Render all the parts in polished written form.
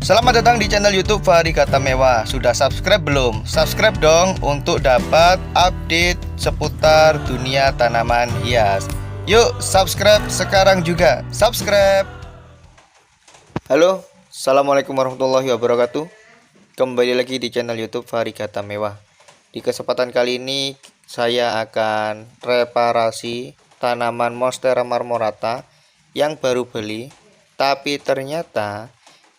Selamat datang di channel YouTube Fahri Kata Mewah. Sudah subscribe belum? Subscribe dong untuk dapat update seputar dunia tanaman hias. Yuk subscribe sekarang juga. Subscribe. Halo, assalamualaikum warahmatullahi wabarakatuh. Kembali lagi di channel YouTube Fahri Kata Mewah. Di kesempatan kali ini saya akan reparasi tanaman Monstera marmorata yang baru beli, tapi ternyata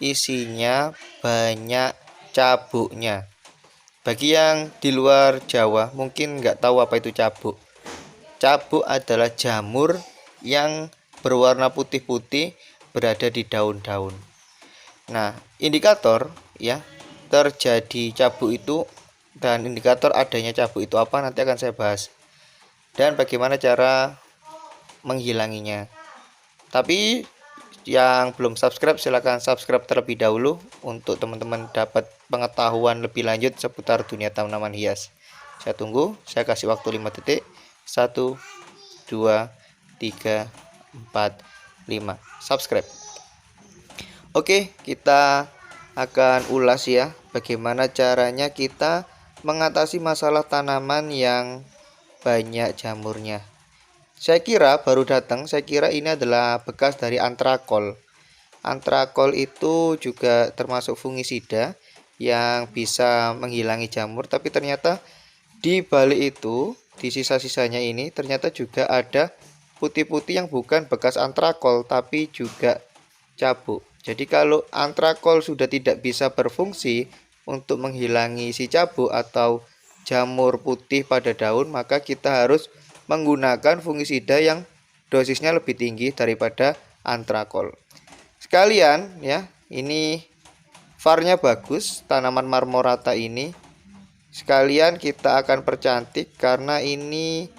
isinya banyak cabuknya. Bagi yang di luar Jawa mungkin nggak tahu apa itu cabuk. Cabuk adalah jamur yang berwarna putih-putih berada di daun-daun. Nah, indikator ya terjadi cabuk itu dan indikator adanya cabuk itu apa nanti akan saya bahas. Dan bagaimana cara menghilanginya. Tapi yang belum subscribe silahkan subscribe terlebih dahulu untuk teman-teman dapat pengetahuan lebih lanjut seputar dunia tanaman hias. Saya tunggu, saya kasih waktu 5 detik. 1 2 3 4 5. Subscribe. Oke, kita akan ulas ya bagaimana caranya kita mengatasi masalah tanaman yang banyak jamurnya. Saya kira baru datang, saya kira ini adalah bekas dari antrakol. Antrakol itu juga termasuk fungisida yang bisa menghilangi jamur, tapi ternyata di balik itu, di sisa-sisanya ini ternyata juga ada putih-putih yang bukan bekas antrakol tapi juga cabuk. Jadi kalau antrakol sudah tidak bisa berfungsi untuk menghilangi si cabuk atau jamur putih pada daun, maka kita harus menggunakan fungisida yang dosisnya lebih tinggi daripada antrakol. Sekalian ya, ini varnya bagus, tanaman marmorata ini. Sekalian kita akan percantik karena ini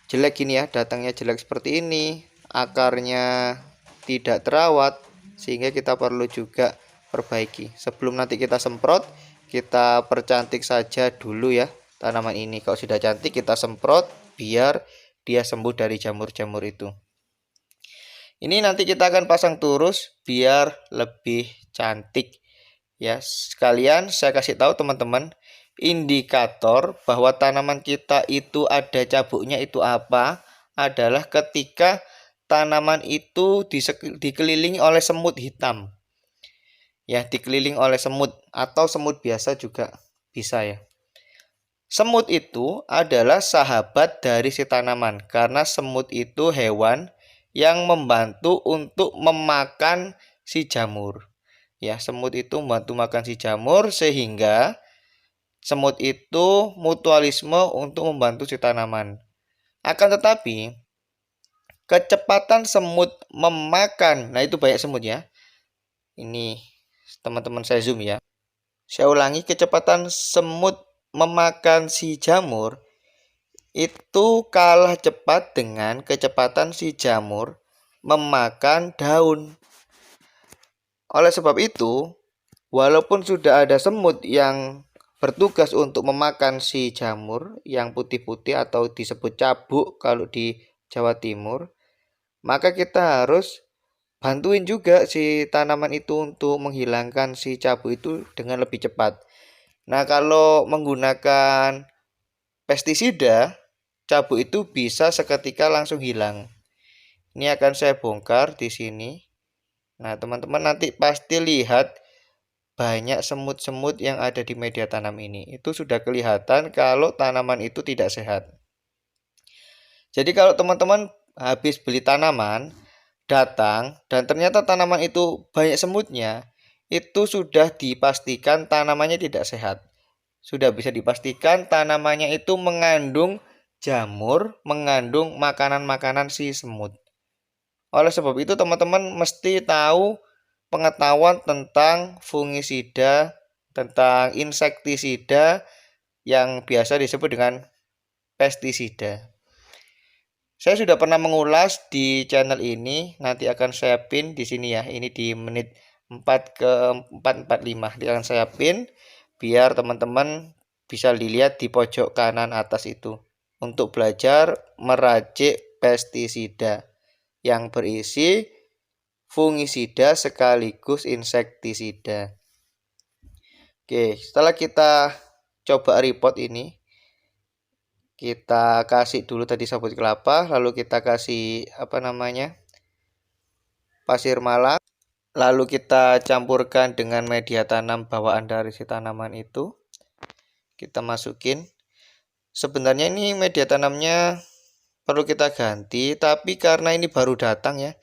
jelek ini ya, datangnya jelek seperti ini, akarnya tidak terawat sehingga kita perlu juga perbaiki. Sebelum nanti kita semprot, kita percantik saja dulu ya tanaman ini. Kalau sudah cantik kita semprot biar dia sembuh dari jamur-jamur itu. Ini nanti kita akan pasang terus biar lebih cantik ya. Sekalian saya kasih tahu teman-teman, indikator bahwa tanaman kita itu ada cabuknya itu apa? Adalah ketika tanaman itu dikelilingi oleh semut hitam. Ya, dikelilingi oleh semut atau semut biasa juga bisa ya. Semut itu adalah sahabat dari si tanaman karena semut itu hewan yang membantu untuk memakan si jamur. Ya, semut itu membantu makan si jamur sehingga semut itu mutualisme untuk membantu si tanaman. Akan tetapi kecepatan semut memakan, nah itu banyak semut ya. Ini teman-teman saya zoom ya. Saya ulangi, kecepatan semut memakan si jamur itu kalah cepat dengan kecepatan si jamur memakan daun. Oleh sebab itu, walaupun sudah ada semut yang bertugas untuk memakan si jamur yang putih-putih atau disebut cabuk kalau di Jawa Timur, maka kita harus bantuin juga si tanaman itu untuk menghilangkan si cabuk itu dengan lebih cepat. Nah, kalau menggunakan pestisida, cabuk itu bisa seketika langsung hilang. Ini akan saya bongkar di sini. Nah, teman-teman nanti pasti lihat banyak semut-semut yang ada di media tanam ini. Itu sudah kelihatan kalau tanaman itu tidak sehat. Jadi kalau teman-teman habis beli tanaman, datang dan ternyata tanaman itu banyak semutnya, itu sudah dipastikan tanamannya tidak sehat. Sudah bisa dipastikan tanamannya itu mengandung jamur, mengandung makanan-makanan si semut. Oleh sebab itu teman-teman mesti tahu pengetahuan tentang fungisida, tentang insektisida yang biasa disebut dengan pestisida. Saya sudah pernah mengulas di channel ini, nanti akan saya pin di sini ya. Ini di menit 4 ke 445 akan saya pin biar teman-teman bisa dilihat di pojok kanan atas itu untuk belajar meracik pestisida yang berisi fungisida sekaligus insektisida. Oke, setelah kita coba report ini, kita kasih dulu tadi sabut kelapa, lalu kita kasih pasir malam, lalu kita campurkan dengan media tanam bawaan dari si tanaman itu. Kita masukin. Sebenarnya ini media tanamnya perlu kita ganti, tapi karena ini baru datang ya,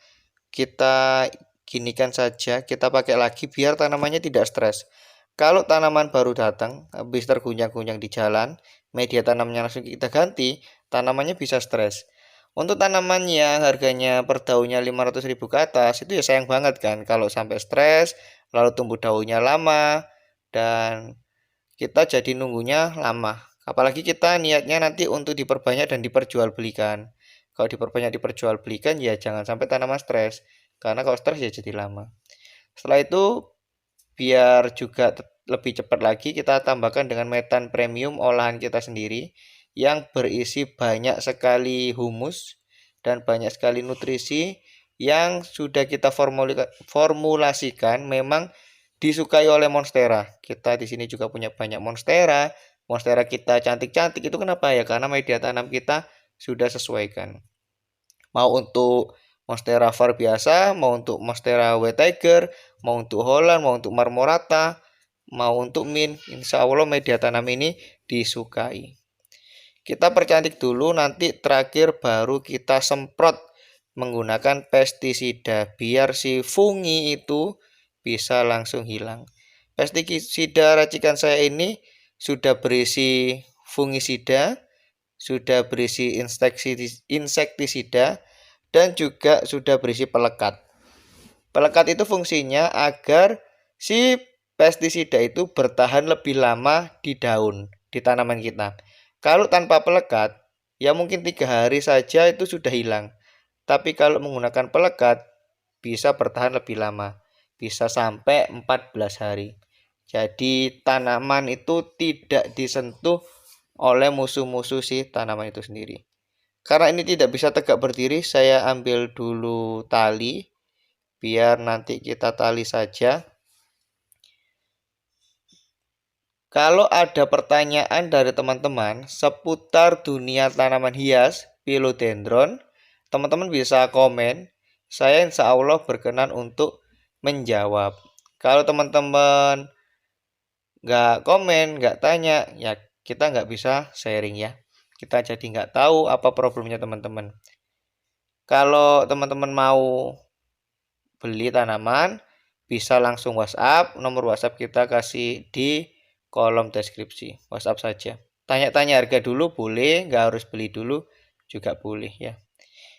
kita ginikan saja, kita pakai lagi biar tanamannya tidak stres. Kalau tanaman baru datang, habis terguncang-guncang di jalan, media tanamnya langsung kita ganti, tanamannya bisa stres. Untuk tanaman yang harganya per daunnya 500.000 ke atas, itu ya sayang banget kan kalau sampai stres, lalu tumbuh daunnya lama, dan kita jadi nunggunya lama. Apalagi kita niatnya nanti untuk diperbanyak dan diperjualbelikan. Kalau diperbanyak diperjualbelikan ya jangan sampai tanaman stres, karena kalau stres ya jadi lama. Setelah itu biar juga lebih cepat lagi, kita tambahkan dengan metan premium olahan kita sendiri yang berisi banyak sekali humus dan banyak sekali nutrisi yang sudah kita formulasikan memang disukai oleh monstera. Kita di sini juga punya banyak monstera. Monstera kita cantik-cantik itu kenapa ya? Karena media tanam kita sudah sesuaikan. Mau untuk monstera var biasa, mau untuk monstera white tiger, mau untuk Holland, mau untuk marmorata, mau untuk mint, insya Allah media tanam ini disukai. Kita percantik dulu, nanti terakhir baru kita semprot menggunakan pestisida biar si fungi itu bisa langsung hilang. Pestisida racikan saya ini sudah berisi fungisida, sudah berisi insektisida, dan juga sudah berisi pelekat. Pelekat itu fungsinya agar si pestisida itu bertahan lebih lama di daun, di tanaman kita. Kalau tanpa pelekat, ya mungkin 3 hari saja itu sudah hilang. Tapi kalau menggunakan pelekat, bisa bertahan lebih lama. Bisa sampai 14 hari. Jadi tanaman itu tidak disentuh oleh musuh-musuh si tanaman itu sendiri. Karena ini tidak bisa tegak berdiri, saya ambil dulu tali. Biar nanti kita tali saja. Kalau ada pertanyaan dari teman-teman seputar dunia tanaman hias philodendron, teman-teman bisa komen. Saya insya Allah berkenan untuk menjawab. Kalau teman-teman nggak komen, nggak tanya, ya kita nggak bisa sharing ya. Kita jadi nggak tahu apa problemnya teman-teman. Kalau teman-teman mau beli tanaman, bisa langsung WhatsApp. Nomor WhatsApp kita kasih di kolom deskripsi. WhatsApp saja. Tanya-tanya harga dulu boleh, nggak harus beli dulu juga boleh ya.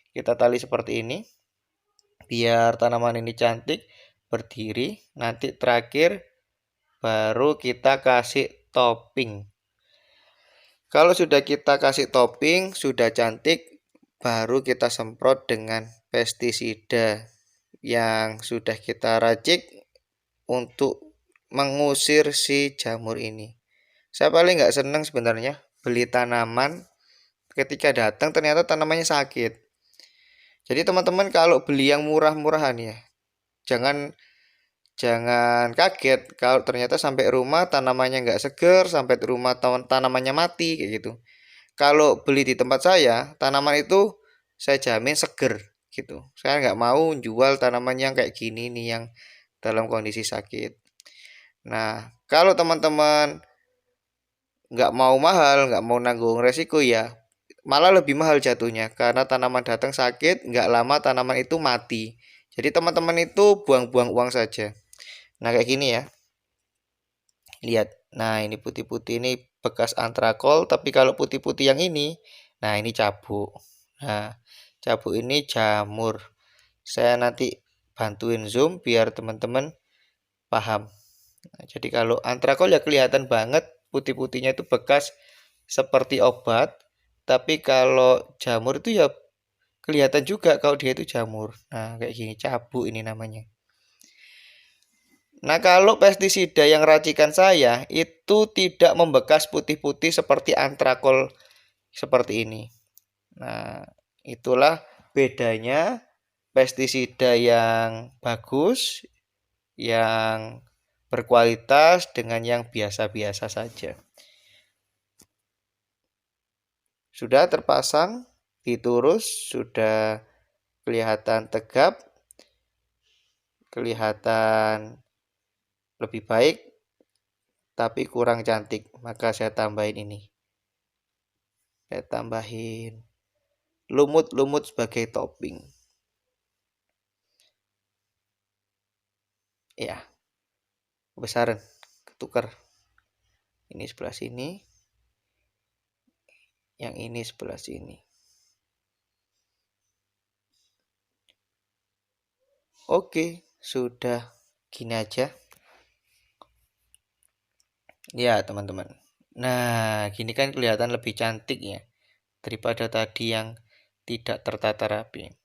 Kita tali seperti ini biar tanaman ini cantik berdiri. Nanti terakhir baru kita kasih topping. Kalau sudah kita kasih topping, sudah cantik, baru kita semprot dengan pestisida yang sudah kita racik untuk mengusir si jamur ini. Saya paling nggak seneng sebenarnya beli tanaman ketika datang ternyata tanamannya sakit. Jadi teman-teman kalau beli yang murah-murahan ya, jangan kaget kalau ternyata sampai rumah tanamannya nggak seger, sampai rumah tanamannya mati kayak gitu. Kalau beli di tempat saya, tanaman itu saya jamin seger gitu. Saya nggak mau jual tanaman yang kayak gini nih, yang dalam kondisi sakit. Nah, kalau teman-teman nggak mau mahal, nggak mau nanggung resiko ya, malah lebih mahal jatuhnya. Karena tanaman datang sakit, nggak lama tanaman itu mati. Jadi teman-teman itu buang-buang uang saja. Nah, kayak gini ya. Lihat. Nah, ini putih-putih ini bekas antrakol, tapi kalau putih-putih yang ini, nah ini cabuk. Nah, cabuk ini jamur. Saya nanti bantuin zoom biar teman-teman paham. Nah, jadi kalau antrakol ya kelihatan banget putih-putihnya itu bekas seperti obat, tapi kalau jamur itu ya kelihatan juga kalau dia itu jamur. Nah, kayak gini cabuk ini namanya. Nah, kalau pestisida yang racikan saya itu tidak membekas putih-putih seperti antrakol seperti ini. Nah, itulah bedanya pestisida yang bagus, yang berkualitas dengan yang biasa-biasa saja. Sudah terpasang, diturus, sudah kelihatan tegap, kelihatan lebih baik, tapi kurang cantik. Maka saya tambahin ini. Saya tambahin lumut-lumut sebagai topping. Ya, kebesaran, ketukar. Ini sebelah sini, yang ini sebelah sini. Oke, sudah gini aja. Ya, teman-teman. Nah, gini kan kelihatan lebih cantik ya daripada tadi yang tidak tertata rapi.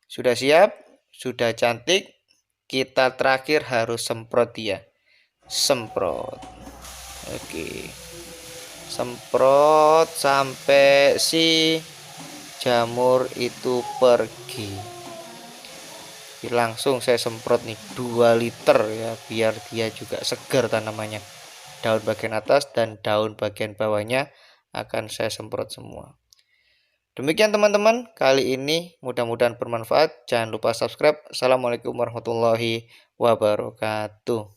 Sudah siap, sudah cantik. Kita terakhir harus semprot dia. Semprot. Oke. Semprot sampai si jamur itu pergi. Langsung saya semprot nih 2 liter ya, biar dia juga segar tanamannya. Daun bagian atas dan daun bagian bawahnya akan saya semprot semua. Demikian teman-teman, kali ini mudah-mudahan bermanfaat. Jangan lupa subscribe. Assalamualaikum warahmatullahi wabarakatuh.